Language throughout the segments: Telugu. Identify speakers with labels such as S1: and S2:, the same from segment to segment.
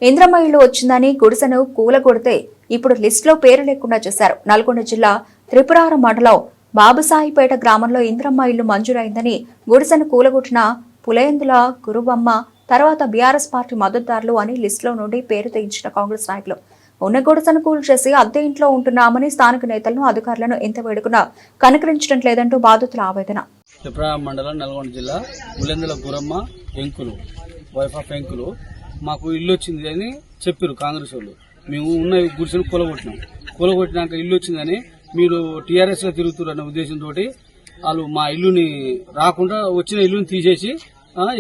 S1: ఇంద్రమ్మ ఇల్లు వచ్చిందని గుడిసెను కూలగొడితే ఇప్పుడు లిస్టులో పేరు లేకుండా చేశారు. నల్గొండ జిల్లా త్రిపురారం మండలం బాబుసాయిపేట గ్రామంలో ఇంద్రమ్మ ఇల్లు మంజూరైందని గుడిసెను కూలగొట్టిన పులేందుల గురువమ్మ తర్వాత బీఆర్ఎస్ పార్టీ మద్దతుదారులు అని లిస్టులో నుండి పేరు తెగించిన కాంగ్రెస్ నాయకులు ఉన్న గుడిసెను కూల్ చేసి అద్దె ఇంట్లో ఉంటున్నామని స్థానిక నేతలను అధికారులను ఎంత వేడుకున్నా కనుకరించడం లేదంటూ బాధితుల ఆవేదన.
S2: త్రిపురారం మండలం నల్గొండ జిల్లా పులేందుల గురమ్మ వెంకులు వైఫ్ ఆఫ్ వెంకులు మాకు ఇల్లు వచ్చింది అని చెప్పారు కాంగ్రెస్ వాళ్ళు. మేము ఉన్న గుడిసెను కూలగొట్టినాక ఇల్లు వచ్చిందని మీరు టీఆర్ఎస్ లో తిరుగుతున్నారు అనే ఉద్దేశంతో వాళ్ళు మా ఇల్లుని రాకుండా వచ్చిన ఇల్లుని తీసేసి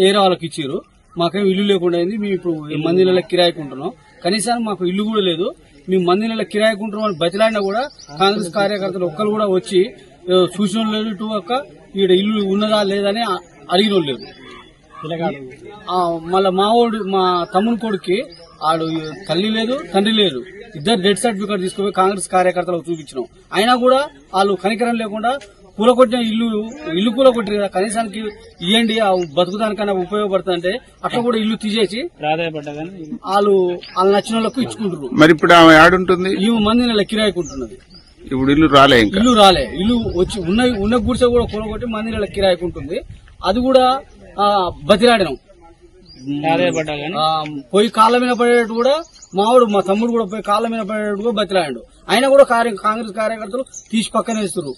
S2: ఏరే వాళ్ళకి ఇచ్చారు. మాకేం ఇల్లు లేకుండా అయింది. మేము ఇప్పుడు మంది నెలల కిరాయికుంటున్నాం. కనీసం మాకు ఇల్లు కూడా లేదు. మేము మంది నెలల కిరాయికుంటున్నాం అని బతిలాడినా కూడా కాంగ్రెస్ కార్యకర్తలు ఒక్కరు కూడా వచ్చి చూసిన లేదు. ఇటు ఒక్క ఈడ ఇల్లు ఉన్నదా లేదని అడిగిన లేదు. మళ్ళా మా తమ్ముని కొడుక్కి ఆడు తల్లి లేదు తండ్రి లేదు. ఇద్దరు డెత్ సర్టిఫికేట్ తీసుకుపోయి కాంగ్రెస్ కార్యకర్తలకు చూపించినాం. అయినా కూడా వాళ్ళు కనికరం లేకుండా కూలగొట్టిన ఇల్లు కూలగొట్టారు కదా, కనీసానికి ఇవ్వండి బతుకుదానికన్నా ఉపయోగపడుతుందంటే అట్లా కూడా ఇల్లు తీసేసి వాళ్ళు నచ్చిన వాళ్ళకు ఇచ్చుకుంటారు.
S3: మరి ఇప్పుడు ఆమె ఆడుంటుంది
S2: ఈ మంది నెల కిరాయికుంటున్నది.
S3: ఇప్పుడు ఇల్లు రాలే
S2: ఇల్లు వచ్చి ఉన్న గుడిసె కూడా కూలగొట్టి మంది నెల కిరాయికుంటుంది. అది కూడా బతిలాడినాం. పోయి కాళ్ళ మీద పడేటట్టు కూడా మా తమ్ముడు కూడా పోయి కాళ్ళ మీద పడేటట్టు కూడా బతిలాడాడు. అయినా కూడా కాంగ్రెస్ కార్యకర్తలు తీసి పక్కన వేస్తున్నారు.